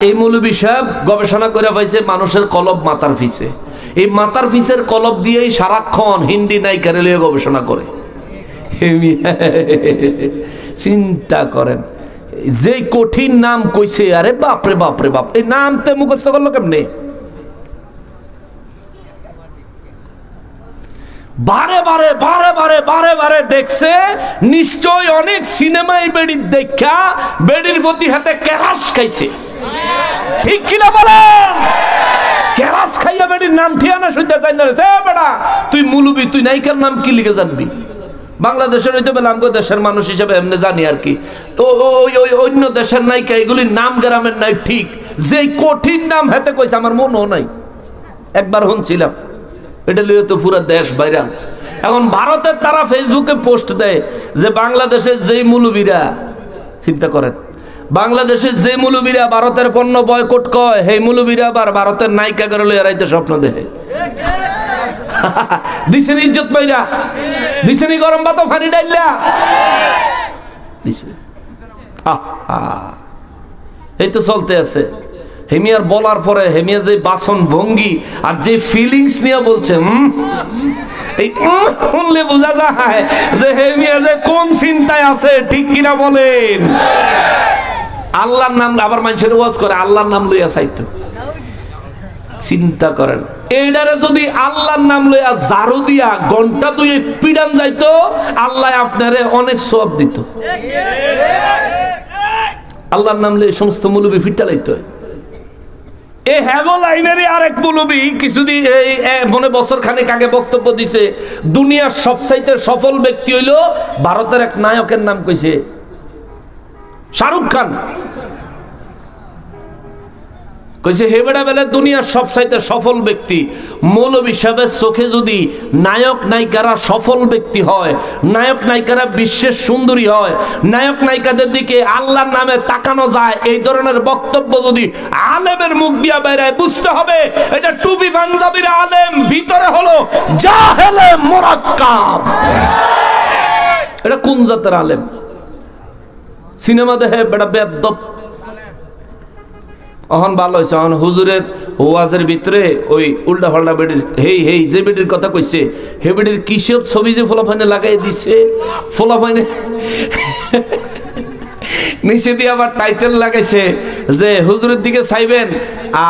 এই মৌলভী সাহেব গবেষণা করে পাইছে মানুষের কলব মাথার পিছে। এই মাথার পিছের কলব দিয়েই সারাক্ষণ হিন্দি নায়িকারে লিয়ে গবেষণা করে। চিন্তা করেন যে কঠিন নাম কইছে, আরে বাপরে বাপরে বাপ, এই নাম তে মুখস্থ করলো কেমনে? বারে বারে বারে বারে বারে বারে দেখছে, নিশ্চয় অনেক সিনেমায় বেড়ির দেখা বেড়ির প্রতি হাতে কেরাস খাইছে, ঠিক কিনা বলেন? কেরাস খাইয়া বেড়ির নাম ঠিয়ানা শুনতে চাই না রে বেড়া, তুই মুলুবি, তুই নায়িকার নাম কি লিখে জানবি? বাংলাদেশের হইতে বলে আমগো দেশের মানুষ হিসেবে এমনি জানি আর কি, তো ওই অন্য দেশের নায়িকা এগুলির নাম গ্রামের নাই, ঠিক যে কঠিন নাম হাতে কইছে আমার মনও নাই, একবার শুনছিলাম, এটা লিয়ে তো পুরো দেশ ভাইরাল। এখন ভারতের তারা ফেসবুকে পোস্ট দেয় যে বাংলাদেশের যেই মুলুবিরা, চিন্তা করেন, বাংলাদেশের যে মুলুবিরা ভারতের পণ্য বয়কট কয়, সেই মুলুবিরা আবার ভারতের নায়িকা করে লইয়া রাইতে স্বপ্ন দেখে। দিছেন ইজ্জত পাইরা, দিছেন গরম ভাত ফানি ডাইলা দিছে। এই তো চলতে আছে। হেমিয়ার বলার পরে হেমিয়া যে বাসন ভঙ্গি আর যে ফিলিংস নিয়ে বলছে, এই শুনলে বোঝা যায় যে হেমিয়া যে কোন চিন্তায় আছে, ঠিক কিনা বলেন? আল্লাহর নাম আবার মানুষের ওয়াজ করে, আল্লাহর নাম লইয়া চাইতো। চিন্তা করেন, এইটারে যদি আল্লাহর নাম লইয়া ঝাড়ু দিয়া ঘন্টা দুই পিডান যাইতো, আল্লাহ আপনারে অনেক সওয়াব দিত। আল্লাহর নাম লইয়া সমস্ত মুলুবি ফিটা লাইতো। এই হ্যাগো লাইনেরই আরেক মুলুবি কিছুদিন মনে বছর খানেক আগে বক্তব্য দিছে, দুনিয়ার সবচাইতে সফল ব্যক্তি হইল ভারতের এক নায়কের নাম কইছে শাহরুখ খান। কইছে হেবেড়া বেলা দুনিয়ার সবচাইতে সফল ব্যক্তি। মৌলভী সাহেবের চোখে যদি নায়ক নায়িকারা সফল ব্যক্তি হয়, নায়ক নায়িকারা বিশ্বের সুন্দরী হয়, নায়ক নায়িকাদের দিকে আল্লাহর নামে তাকানো যায়, এই ধরনের বক্তব্য যদি আলেমের মুখ দিয়া বেরায়, বুঝতে হবে এটা টুপি পাঞ্জাবির আলেম, ভিতরে হলো জাহেলে মুরাক্কাব। এটা কোন জাতের আলেম? সিনেমা দেখে বেটা বেয়াদব। অহন ভালো হয়েছে, অহন হুজুরের ওয়াজের ভিতরে ওই উল্টা ফাল্টা বেডির হেই যে বেডির কথা কইছে, হে বেডির কিসব ছবি যে ফোলাফাইনে লাগাই দিছে, ফোলাফাইনে নিচে দিয়ে আবার টাইটেল লাগাইছে যে হুজুরের দিকে চাইবেন,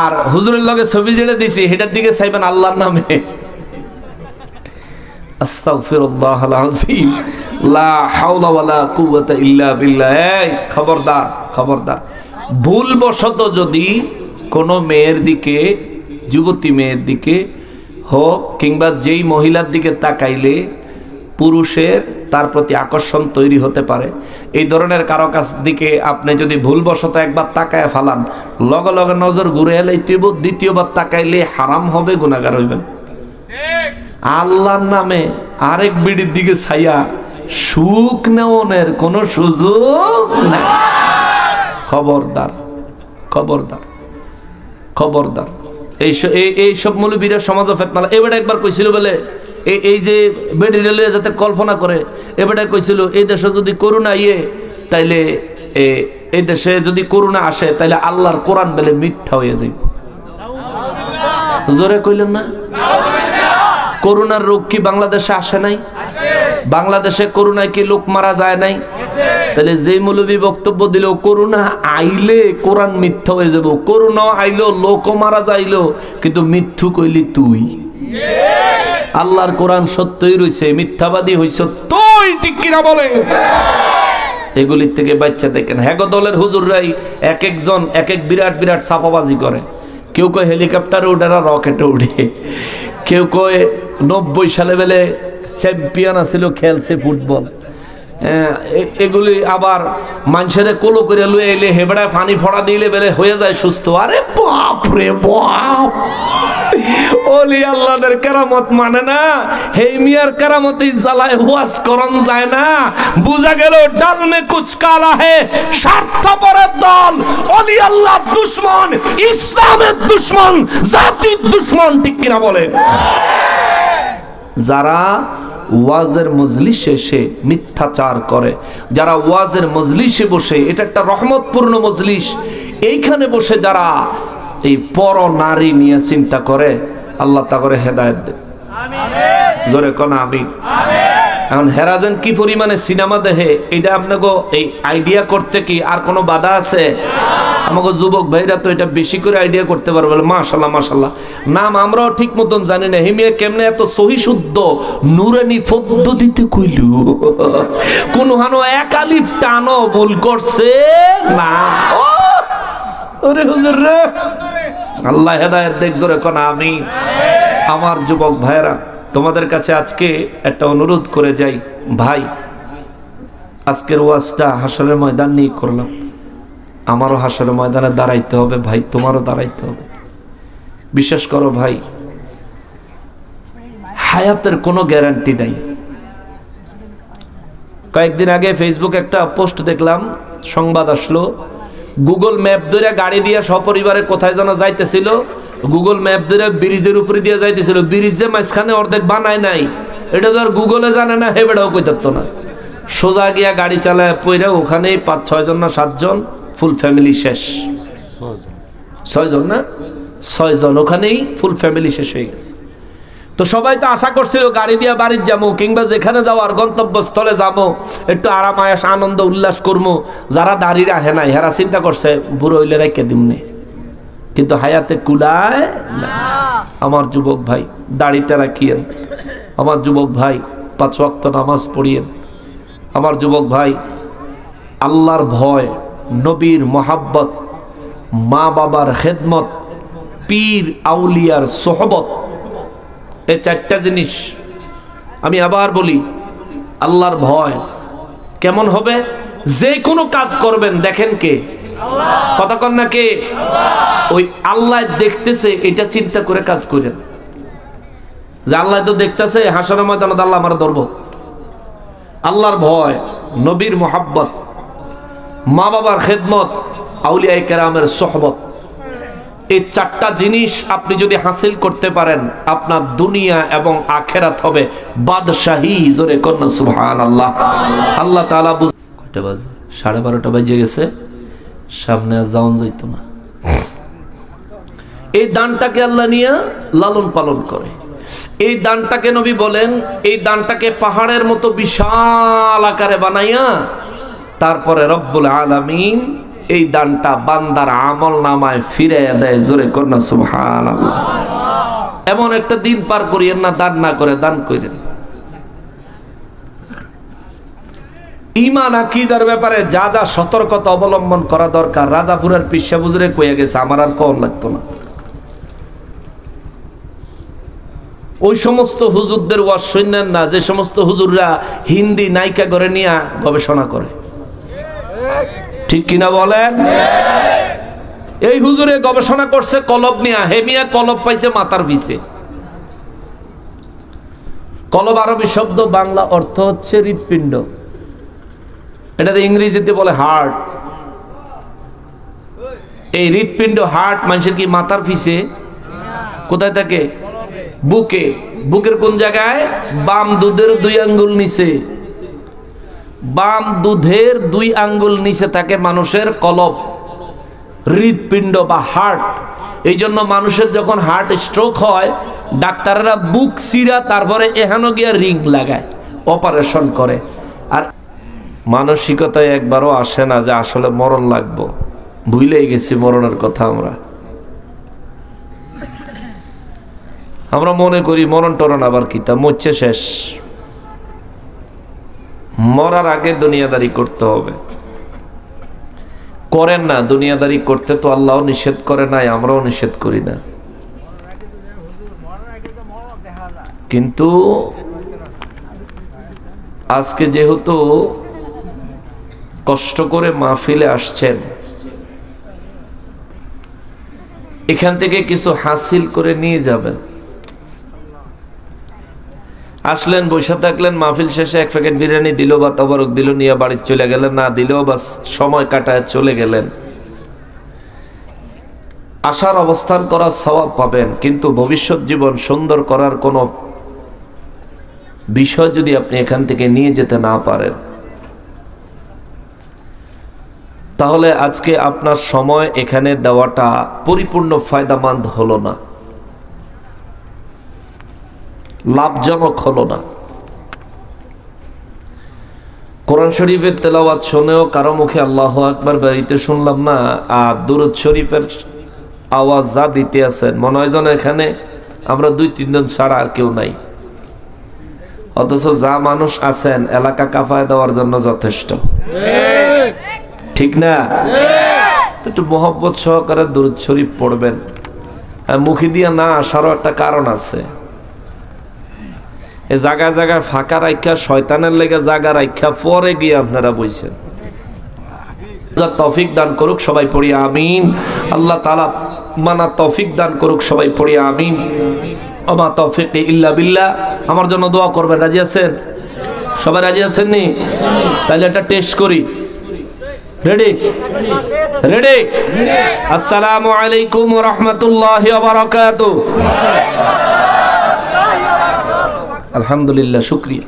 আর হুজুরের লগে ছবি যেটা দিছে সেটার দিকে চাইবেন আল্লাহর নামে। আস্তাগফিরুল্লাহ আল আযীম, লা হাওলা ওয়ালা কুওয়াতা ইল্লা বিল্লাহ। এই খবরদার খবরদার, ভুলবশত যদি কোনো মেয়ের দিকে, যুবতী মেয়ের দিকে হোক কিংবা যেই মহিলার দিকে তাকাইলে পুরুষের তার প্রতি আকর্ষণ তৈরি হতে পারে, এই ধরনের কারো কাছ দিকে আপনি যদি ভুলবশত একবার তাকায় ফালান, লগে লগে নজর ঘুরে এলে দ্বিতীয়বার তাকাইলে হারাম হবে, গুনাহগার হইবেন। আল্লাহর নামে আরেক বিড়ির দিকে ছাইয়া সুখ নেওয়ার কোনো সুযোগ নাই। খবরদার খবরদার খবরদার। এইসব মৌলবীরা সমাজ ফেতনা। এবারে একবার কইছিল বলে এই যে বেডি রেলওয়ে যাতে কল্পনা করে, এবারে কইছিল এই দেশে যদি করোনা তাইলে এই দেশে যদি করোনা আসে তাইলে আল্লাহর কোরআন বলে মিথ্যা হয়ে যাবে। জোরে কইলেন না? করোনার রোগ কি বাংলাদেশে আসে নাই? বাংলাদেশে করোনায় কি লোক মারা যায় নাই? তাহলে যে মৌলবী বক্তব্য দিল করোনা আইলে কোরআন মিথ্যা হয়ে যাব, করোনা আইলো লোক মারা যাইলো, কিন্তু মিথ্যু কইলি তুই। আল্লাহর কোরআন সত্যই রয়েছে, মিথ্যাবাদী হইছ তুই, ঠিক কিনা বলে? এগুলির থেকে বাচ্চা দেখেন। হ্যাগো দলের হুজুররাই এক একজন এক এক বিরাট বিরাট ছাপাবাজি করে। কেউ কয় হেলিকপ্টারে উঠে না রকেটে উঠে, কেউ কয় 90 সালে বেলে চ্যাম্পিয়ন আছিল, খেলছে ফুটবল। এগুলি আবার মানুষের কোলো করে লুয়ে এলে হেবড়ায় পানি ফড়া দিলে বেলে হয়ে যায় সুস্থ। আরে বাপ রে বাপ, ওলি আল্লাহদের কেরামত মানে না, হেই মিয়ার কেরামতেই জ্বালায় ওয়াজ করন যায় না। বুঝা গেল ডাল মে কুছ কালা হে, স্বার্থপরের দল, ওলি আল্লাহর দুশমন, ইসলামের দুশমন, জাতির দুশমন, ঠিক কিনা বলে? যারা ওয়াজের মজলিসে এসে মিথ্যাচার করে, যারা ওয়াজের মজলিসে বসে, এটা একটা রহমতপূর্ণ মজলিস, এইখানে বসে যারা এই পর নারী নিয়ে চিন্তা করে, আল্লাহ তা করে হেদায়েত দেয়। জোরে কোন আমিন। এখন হেরাজেন কি পরিমাণে সিনেমা দেখে, এটা আপনাকে এই আইডিয়া করতে কি আর কোনো বাধা আছে? আমাকে যুবক ভাইরা তো এটা বেশি করে আইডিয়া করতে পারবে। মাশাল্লাহ মাশাল্লাহ, নাম আমরাও ঠিক মতন জানি না। হিমিয়া কেমনে এত সহি শুদ্ধ নুরানি পদ্ধতিতে কইল, কোন হানো এক আলিফ টানো ভুল করছে না। ওরে হুজুর রে, আল্লাহ হেদায়েত দেখ। জোরে কোন আমিন। আমার যুবক ভাইরা, তোমাদের কাছে আজকে একটা অনুরোধ করে যাই। ভাই, আজকের ওয়াজটা হাসরের ময়দান নিয়ে করলাম, আমারও হাসরের ময়দানে দাঁড়াইতে হবে ভাই, তোমারও দাঁড়াইতে হবে। বিশ্বাস করো ভাই, হায়াতের কোনো গ্যারান্টি নাই। কয়েকদিন আগে ফেসবুক একটা পোস্ট দেখলাম, সংবাদ আসলো, গুগল ম্যাপ ধরে গাড়ি দিয়ে সপরিবারে কোথায় যেন যাইতেছিল, গুগল ম্যাপ ধরে ব্রিজের উপরে দিয়ে যাইতেছিল, ব্রিজ যে মাঝখানে অর্ধেক বানায় নাই, এটা তো আর গুগলে জানে না, হে বেটাও কই থাকতো না। সোজা গিয়া গাড়ি চালায় পইরা ওখানেই 5-6 জন না 7 জন ফুল ফ্যামিলি শেষ। 6 জন না 6 জন, ওখানেই ফুল ফ্যামিলি শেষ হয়ে গেছে। তো সবাই তো আশা করছিল গাড়ি দিয়ে বাড়ির যাবো, কিংবা যেখানে যাওয়ার গন্তব্যস্থলে যাবো, একটু আরাম আয়াস আনন্দ উল্লাস করবো। যারা দাড়ি রাখে নাই, হেরা চিন্তা করছে বুড়ো হইলে রেখে দিমনি, কিন্তু হায়াতে কুলায় না। আমার যুবক ভাই, দাড়িটা রাখিয়েন। আমার যুবক ভাই, 5 ওয়াক্ত নামাজ পড়িয়েন। আমার যুবক ভাই, আল্লাহর ভয়, নবীর মোহাব্বত, মা বাবার খেদমত, পীর আউলিয়ার সোহবত, এই 4টা জিনিস। আমি আবার বলি, আল্লাহর ভয় কেমন হবে? যে কোনো কাজ করবেন দেখেন কে? কথা কন না কে? ওই আল্লাহ দেখতেছে, এটা চিন্তা করে কাজ করেন যে আল্লাহ তো দেখতেছে, হাসরের ময়দানে আল্লাহ আমার ধরবো। আল্লাহর ভয়, নবীর মোহাব্বত, মা বাবার খেদমত, আউলিয়া কেরামের সোহবত, এই 4টা জিনিস আপনি যদি হাসিল করতে পারেন, আপনার দুনিয়া এবং আখেরাত হবে বাদশাহী। জোরে কন্যা সুবহানাল্লাহ। আল্লাহ তাআলা কয়টা বাজে? 12:30 বাজে গেছে, সামনে আর যাওন যাইতো না। এই দানটাকে আল্লাহ নিয়ে লালন পালন করে। এই দানটাকে নবী বলেন, এই দানটাকে পাহাড়ের মতো বিশাল আকারে বানাইয়া তারপরে রব্বুল আলামিন এই দানটা বান্দার আমল নামায় ফিরে দেয়। জোরে কন্যা সুবহানাল্লাহ। এমন একটা দিন পার করিয়েন না দান না করে, দান করেন। ঈমান আকীদার ব্যাপারে যা যা সতর্কতা অবলম্বন করা দরকার, রাজাপুরের পিসা বুজুরে কইয়া গেছে, আমার আর কোন লাগতো না। ওই সমস্ত হুজুরদের ওয়াজ শুনেন না, যে সমস্ত হুজুররা হিন্দি নায়িকা করে নিয়ে গবেষণা করে, ঠিক কিনা বলেন? এই হুজুরে গবেষণা করছে কলব নিয়া, হেমিয়া কলব পাইছে মাথার পিছে। কলব আরবি শব্দ, বাংলা অর্থ হচ্ছে হৃৎপিণ্ড। এটাতে ইংরেজিতে বলে হার্ট। এই হৃৎপিণ্ড, হার্ট মানুষের কি মাথার পিছে? কোথায় থাকে? বুকে। বুকের কোন জায়গায়? বাম দুধের 2 আঙ্গুল নিচে। বাম দুধের 2 আঙ্গুল নিচে থাকে মানুষের কলব, হৃৎপিণ্ড বা হার্ট। এই জন্য মানুষের যখন হার্ট স্ট্রোক হয়, ডাক্তাররা বুক চিরা তারপরে এখানে গিয়ে রিং লাগায়, অপারেশন করে। আর মানসিকতায় একবারও আসে না যে আসলে মরণ লাগবো, ভুলেই গেছি মরণের কথা। আমরা মনে করি মরণ টরণ আবার কি, তা মরছে শেষ। মরার আগে দুনিয়াদারি করতে হবে। করেন না দুনিয়াদারি করতে, তো আল্লাহও নিষেধ করে নাই, আমরাও নিষেধ করি না। কিন্তু আজকে যেহেতু কষ্ট করে মাহফিলে আসছেন, এখান থেকে কিছু হাসিল করে নিয়ে যাবেন। আসলেন, বসে থাকলেন, মাহফিল শেষে 1 প্যাকেট বিরিয়ানি দিল বা তবরক দিল, নিয়ে বাড়ি চলে গেলেন, না দিলেও বাস সময় কাটায় চলে গেলেন। আশার অবস্থান করার সওয়াব পাবেন, কিন্তু ভবিষ্যৎ জীবন সুন্দর করার কোনো বিষয় যদি আপনি এখান থেকে নিয়ে যেতে না পারেন, তাহলে আজকে আপনার সময় এখানে দেওয়াটা পরিপূর্ণ ফায়দামন্দ হলো না, লাভজনক হলো না। কোরআন শরীফের তেলাওয়াত শুনেও কারো মুখে আল্লাহু আকবার বাড়িতে শুনলাম না, আর দুরূদ শরীফের আওয়াজ যা দিতে আছেন মনে হয় যেন এখানে আমরা 2-3 জন ছাড়া আর কেউ নাই, অথচ যা মানুষ আছেন এলাকা কাঁপায় দেওয়ার জন্য যথেষ্ট, ঠিক না? একটু মোহব্বত সহকারে দুরূদ শরীফ পড়বেন। মুখে দিয়ে না আসারও একটা কারণ আছে। এই জায়গায় জায়গায় ফাঁকা রাখা, শয়তানের লেগে জায়গা রাখা, পরে গিয়ে আপনারা বইছেন। তৌফিক দান করুক, সবাই পড়ি আমিন। আল্লাহ তাআলা মানা তৌফিক দান করুক, সবাই পড়ি আমিন। ওমা তৌফিক ইল্লা বিল্লাহ। আমার জন্য দোয়া করবেন, রাজি আছেন? সবাই রাজি আছেন নি? তাহলে একটা টেস্ট করি। রেডি? রেডি? আসসালামু আলাইকুম ওয়া রাহমাতুল্লাহি ওয়া বারাকাতুহু। আলহামদুলিল্লাহ, শুকরিয়া।